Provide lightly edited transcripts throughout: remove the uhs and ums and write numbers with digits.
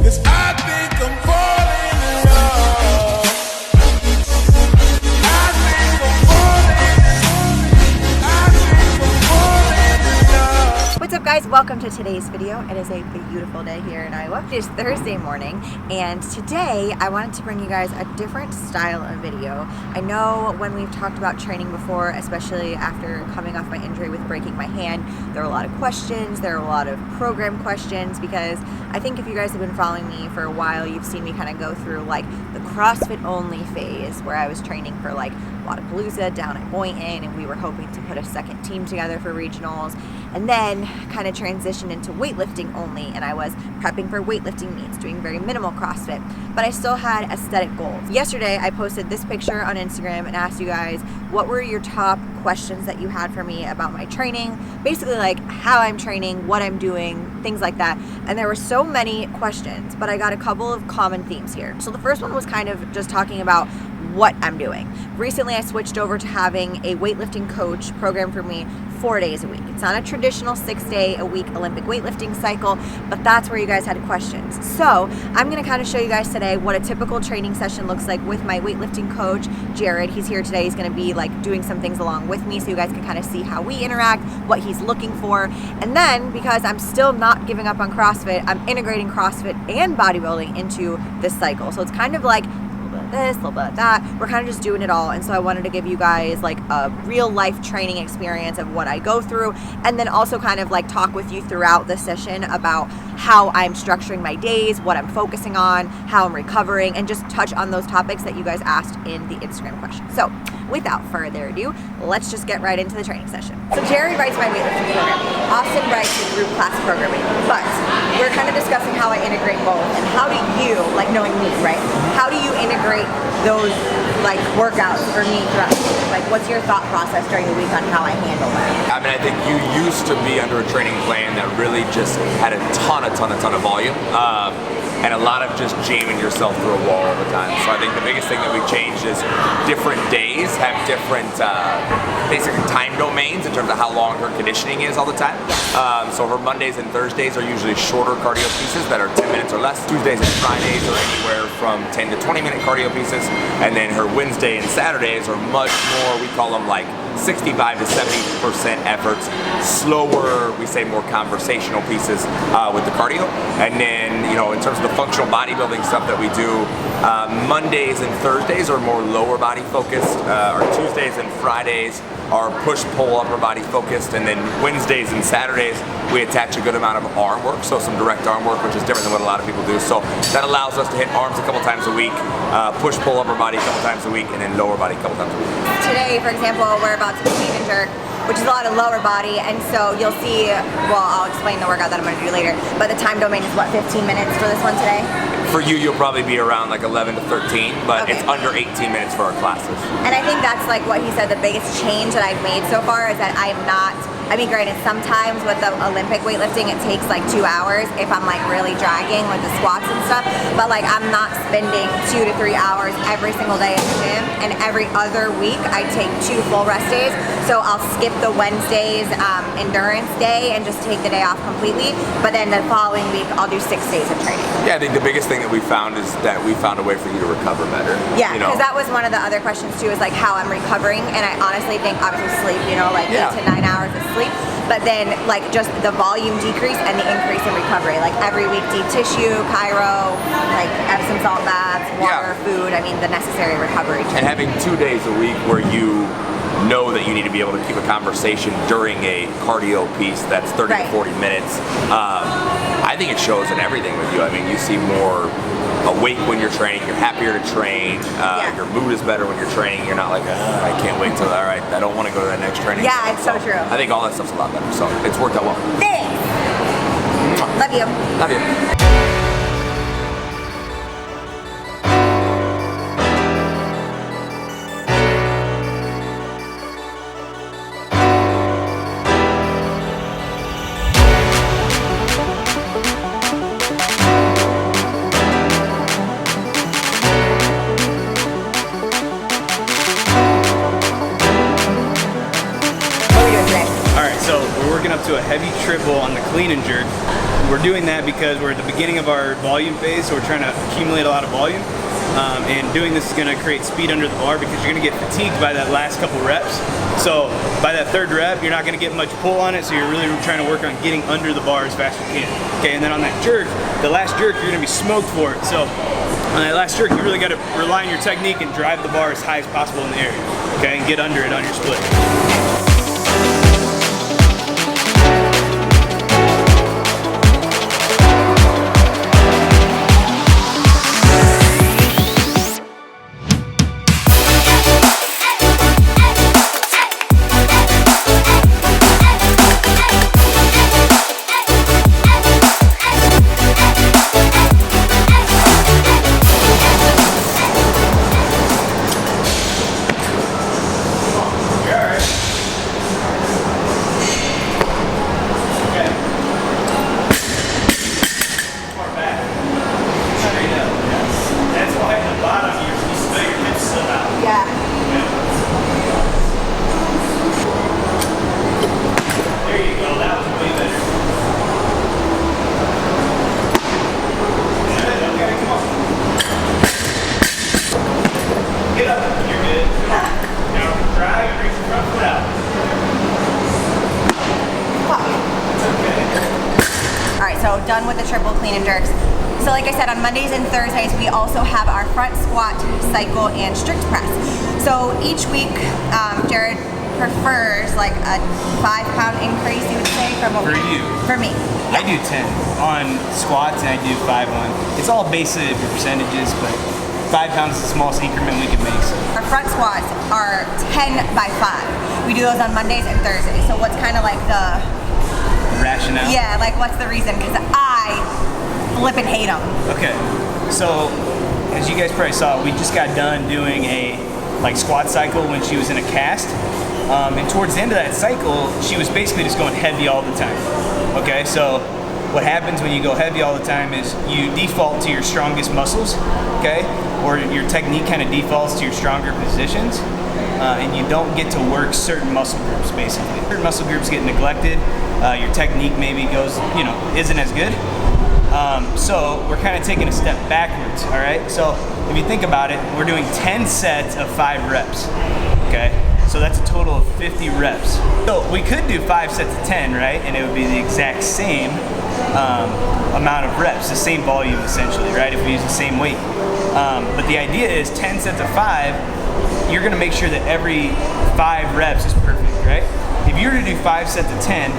'cause I think I'm falling in love. I think I'm falling in love. What's up, guys? Welcome to today's video. It is a beautiful day here in Iowa. It is Thursday morning, and today I wanted to bring you guys a different style of video. I know when we've talked about training before, especially after coming off my injury with breaking my hand, there were a lot of questions, there were a lot of program questions, because I think if you guys have been following me for a while, you've seen me kind of go through like the CrossFit only phase where I was training for like Bodyweight down at Boynton, and we were hoping to put a second team together for regionals, and then kind of transitioned into weightlifting only, and I was prepping for weightlifting meets, doing very minimal CrossFit, but I still had aesthetic goals. Yesterday I posted this picture on Instagram and asked you guys what were your top questions that you had for me about my training, basically like how I'm training, what I'm doing, things like that, and there were so many questions, but I got a couple of common themes here. So the first one was kind of just talking about what I'm doing. Recently I switched over to having a weightlifting coach program for me 4 days a week. It's not a traditional 6-day-a-week Olympic weightlifting cycle, but that's where you guys had questions. So I'm gonna kind of show you guys today what a typical training session looks like with my weightlifting coach, Jared. He's here today. He's gonna be like doing some things along with me so you guys can kind of see how we interact, what he's looking for. And then, because I'm still not giving up on CrossFit, I'm integrating CrossFit and bodybuilding into this cycle. So it's kind of like this, a little bit of that. We're kind of just doing it all, and so I wanted to give you guys like a real life training experience of what I go through, and then also kind of like talk with you throughout the session about how I'm structuring my days, what I'm focusing on, how I'm recovering, and just touch on those topics that you guys asked in the Instagram question. So without further ado, let's just get right into the training session. So Jerry writes my weightlifting program. Austin writes the group class programming, but we're kind of discussing how I integrate both, and how do you, like knowing me, right? How do you integrate those like workouts for me throughout the week? Like, what's your thought process during the week on how I handle that? I mean, I think you used to be under a training plan that really just had a ton of volume, and a lot of just jamming yourself through a wall all the time. So I think the biggest thing that we've changed is different days have different basically time domains in terms of how long her conditioning is all the time. So her Mondays and Thursdays are usually shorter cardio pieces that are 10 minutes or less. Tuesdays and Fridays are anywhere from 10 to 20 minute cardio pieces. And then her Wednesday and Saturdays are much more, we call them like 65 to 70% efforts, slower, we say more conversational pieces with the cardio. And then, you know, in terms of the functional bodybuilding stuff that we do, Mondays and Thursdays are more lower body focused, or Tuesdays and Fridays are push-pull upper body focused, and then Wednesdays and Saturdays we attach a good amount of arm work, so some direct arm work, which is different than what a lot of people do. So that allows us to hit arms a couple times a week, push-pull upper body a couple times a week, and then lower body a couple times a week. Today, for example, we're about to do clean and jerk, which is a lot of lower body, and so you'll see, well, I'll explain the workout that I'm going to do later, but the time domain is what, 15 minutes for this one today? For you, you'll probably be around like 11 to 13, but okay. It's under 18 minutes for our classes. And I think that's like what he said, the biggest change that I've made so far is that I'm not, I mean, granted, sometimes with the Olympic weightlifting, it takes like 2 hours if I'm like really dragging with the squats and stuff, but like I'm not spending 2 to 3 hours every single day in the gym, and every other week I take 2 full rest days. So I'll skip the Wednesday's endurance day and just take the day off completely, but then the following week I'll do 6 days of training. Yeah, I think the biggest thing that we found is that we found a way for you to recover better. Yeah, you know? because that was one of the other questions too, is like how I'm recovering, and I honestly think obviously sleep, you know, like 8 to 9 hours of sleep, but then like just the volume decrease and the increase in recovery, like every week deep tissue, chiro, like Epsom salt baths, water, food, I mean the necessary recovery. And having 2 days a week where you know that you need to be able to keep a conversation during a cardio piece that's 30 to 40 minutes, I think it shows in everything with you. I mean, you seem more awake when you're training, you're happier to train, your mood is better when you're training, you're not like, I can't wait till, all right, I don't want to go to that next training. Yeah, it's so true. I think all that stuff's a lot better, so it's worked out well. Thanks! Love you. Love you. So we're working up to a heavy triple on the clean and jerk. we're doing that because we're at the beginning of our volume phase, so we're trying to accumulate a lot of volume. And doing this is going to create speed under the bar because you're going to get fatigued by that last couple reps. So by that third rep, you're not going to get much pull on it, so you're really trying to work on getting under the bar as fast as you can. Okay, and then on that jerk, the last jerk, you're going to be smoked for it. So on that last jerk, you really got to rely on your technique and drive the bar as high as possible in the air. Okay, and get under it on your split. Done with the triple clean and jerks. So like I said, on Mondays and Thursdays, we also have our front squat, cycle, and strict press. So each week, Jared prefers like a 5-pound increase, you would say, from what For you. For me. I do 10 on squats and I do 5 on. It's all based on your percentages, but 5 pounds is the smallest increment we can make. So. Our front squats are 10 by 5. We do those on Mondays and Thursdays. So what's kind of like the rationale? Yeah, like what's the reason? Because I flippin' hate them. Okay, so as you guys probably saw, we just got done doing a squat cycle when she was in a cast. And towards the end of that cycle, she was basically just going heavy all the time. Okay, so what happens when you go heavy all the time is you default to your strongest muscles, okay? Or your technique kind of defaults to your stronger positions. And you don't get to work certain muscle groups, basically. Certain muscle groups get neglected. Your technique maybe goes, isn't as good. So we're kind of taking a step backwards, all right? So if you think about it, we're doing 10 sets of 5 reps, okay? So that's a total of 50 reps. So we could do 5 sets of 10, right? And it would be the exact same amount of reps, the same volume essentially, right? If we use the same weight. But the idea is 10 sets of 5, you're gonna make sure that every 5 reps is perfect, right? If you were to do 5 sets of 10,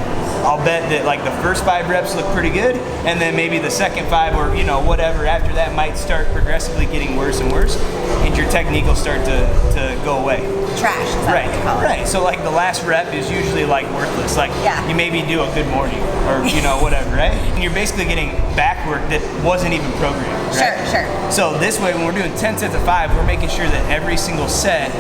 I'll bet that like the first 5 reps look pretty good, and then maybe the second 5 or whatever after that might start progressively getting worse and worse, and your technique will start to go away. Trash, is that right, what you call it? Right. So like the last rep is usually like worthless. Like you maybe do a good morning or whatever, right? And you're basically getting back work that wasn't even programmed. Right? Sure. So this way, when we're doing 10 sets of 5, we're making sure that every single set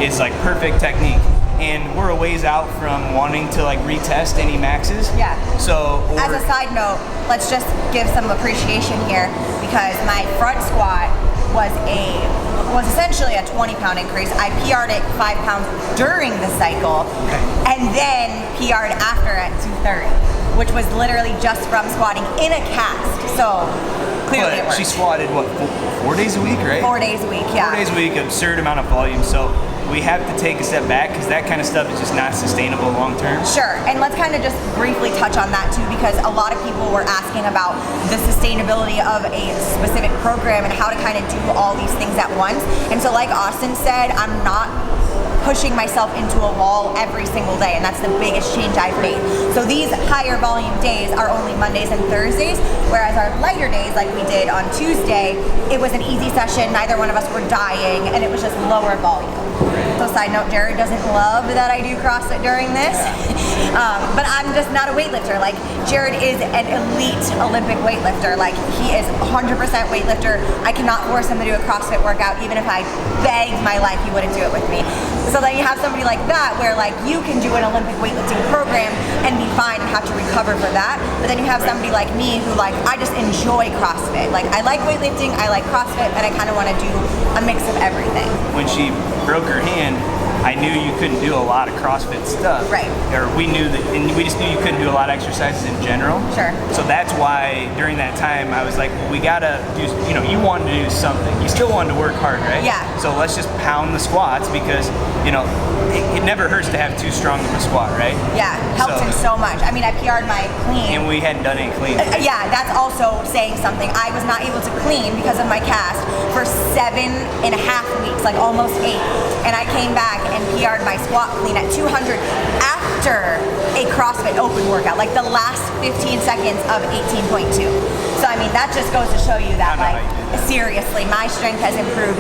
is like perfect technique. And we're a ways out from wanting to like retest any maxes. Yeah. So as a side note, let's just give some appreciation here because my front squat was essentially a 20-pound increase. I PR'd it 5 pounds during the cycle, and then PR'd after at 230, which was literally just from squatting in a cast. So clearly it worked. She squatted what, 4 days a week, right? 4 days a week, yeah. 4 days a week, absurd amount of volume. So we have to take a step back because that kind of stuff is just not sustainable long term. Sure, and let's kind of just briefly touch on that too, because a lot of people were asking about the sustainability of a specific program and how to kind of do all these things at once. And so like Austin said, I'm not pushing myself into a wall every single day, and that's the biggest change I've made. So these higher volume days are only Mondays and Thursdays, whereas our lighter days, like we did on Tuesday, it was an easy session, neither one of us were dying, and it was just lower volume. So side note, Jared doesn't love that I do CrossFit during this, but I'm just not a weightlifter. Like, Jared is an elite Olympic weightlifter. Like, he is 100% weightlifter. I cannot force him to do a CrossFit workout. Even if I begged my life, he wouldn't do it with me. So then you have somebody like that where like you can do an Olympic weightlifting program and be fine and have to recover for that. But then you have somebody like me who like, I just enjoy CrossFit. Like, I like weightlifting, I like CrossFit, and I kind of want to do a mix of everything. When she broke her hand, I knew you couldn't do a lot of CrossFit stuff. Right. Or we knew that, and we just knew you couldn't do a lot of exercises in general. Sure. So that's why during that time I was like, we gotta do, you wanted to do something. You still wanted to work hard, right? Yeah. So let's just pound the squats because, it never hurts to have too strong of a squat, right? Yeah, helped him so much. I mean, I PR'd my clean. And we hadn't done any clean. Yeah, that's also saying something. I was not able to clean because of my cast for 7.5 weeks, like almost 8. And I came back and PR'd my squat clean at 200 after a CrossFit open workout, like the last 15 seconds of 18.2. So I mean, that just goes to show you that, like, seriously, my strength has improved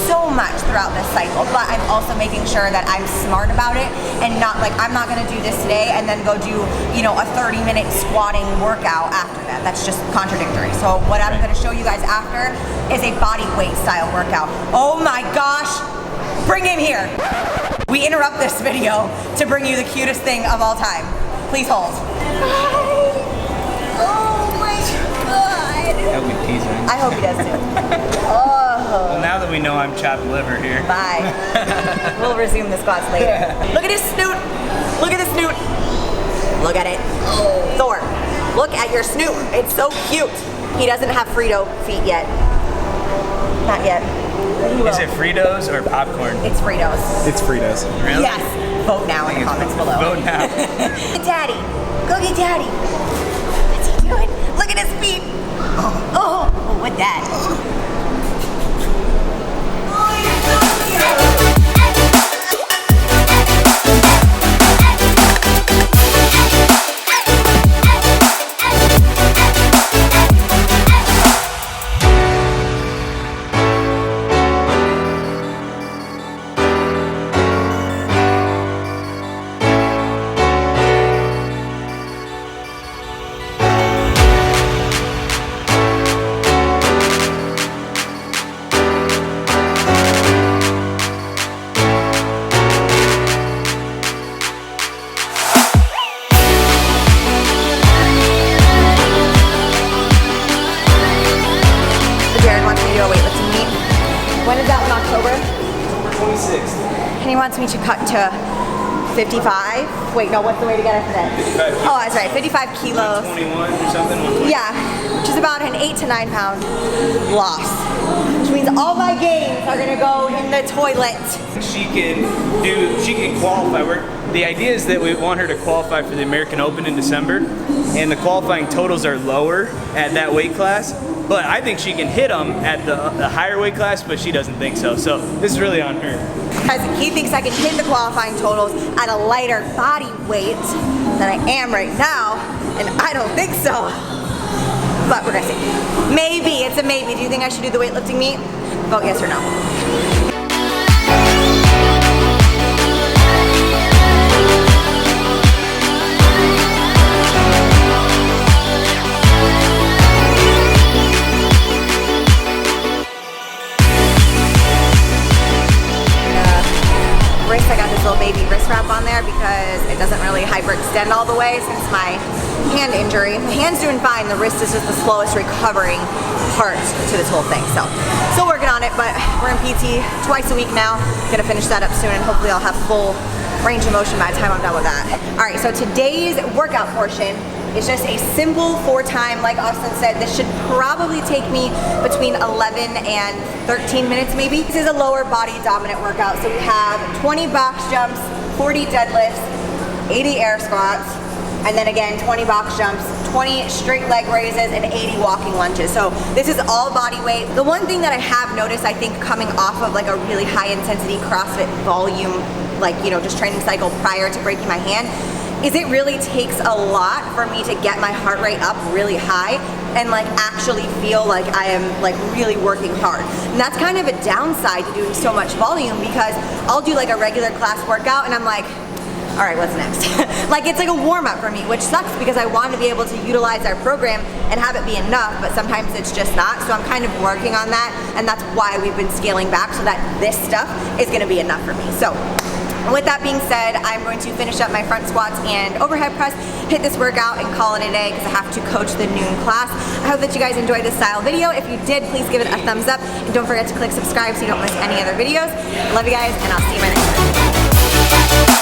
so much throughout this cycle, but I'm also making sure that I'm smart about it and not like, I'm not gonna do this today and then go do, a 30-minute squatting workout after that. That's just contradictory. So what I'm gonna show you guys after is a body weight style workout. Oh my gosh, bring him here. We interrupt this video to bring you the cutest thing of all time. Please hold. Oh my God. I hope he pees in. I hope he does too. Oh. Well, now that we know I'm chopped liver here. Bye. We'll resume the squats later. Look at his snoot. Look at his snoot. Look at it. Thor, look at your snoot. It's so cute. He doesn't have Frito feet yet. Not yet. He will. Is it Fritos or popcorn? It's Fritos. It's Fritos. Really? Yes. Vote now in the comments below. Vote now. Daddy. Go get Daddy. What's he doing? Look at his feet. Oh, what that? When is that one, October? October 26th. And he wants me to cut to 55. Wait, no, what's the way to get it for that? 55 kilos. Oh, that's right, 55 kilos. 21 or something? 120. Yeah, which is about an 8 to 9 pound loss. Which means all my gains are gonna go in the toilet. She can qualify. The idea is that we want her to qualify for the American Open in December, and the qualifying totals are lower at that weight class. But I think she can hit them at the higher weight class, but she doesn't think so. So this is really on her. Because he thinks I can hit the qualifying totals at a lighter body weight than I am right now, and I don't think so. But we're gonna see. Maybe, it's a maybe. Do you think I should do the weightlifting meet? Vote yes or no. I got this little baby wrist wrap on there because it doesn't really hyperextend all the way since my hand injury. The hand's doing fine, the wrist is just the slowest recovering part to this whole thing. So, still working on it, but we're in PT twice a week now. Gonna finish that up soon and hopefully I'll have full range of motion by the time I'm done with that. All right, so today's workout portion is just a simple 4-time, like Austin said. This should probably take me between 11 and 13 minutes maybe. This is a lower body dominant workout. So we have 20 box jumps, 40 deadlifts, 80 air squats, and then again 20 box jumps, 20 straight leg raises, and 80 walking lunges. So this is all body weight. The one thing that I have noticed, I think, coming off of like a really high intensity CrossFit volume, like, just training cycle prior to breaking my hand, is it really takes a lot for me to get my heart rate up really high and like actually feel like I am like really working hard. And that's kind of a downside to doing so much volume, because I'll do like a regular class workout and I'm like, all right, what's next? Like, it's like a warm-up for me, which sucks because I want to be able to utilize our program and have it be enough, but sometimes it's just not. So I'm kind of working on that, and that's why we've been scaling back so that this stuff is going to be enough for me. So with that being said, I'm going to finish up my front squats and overhead press, hit this workout, and call it a day because I have to coach the noon class. I hope that you guys enjoyed this style video. If you did, please give it a thumbs up, and don't forget to click subscribe so you don't miss any other videos. Love you guys, and I'll see you in my next one. Bye.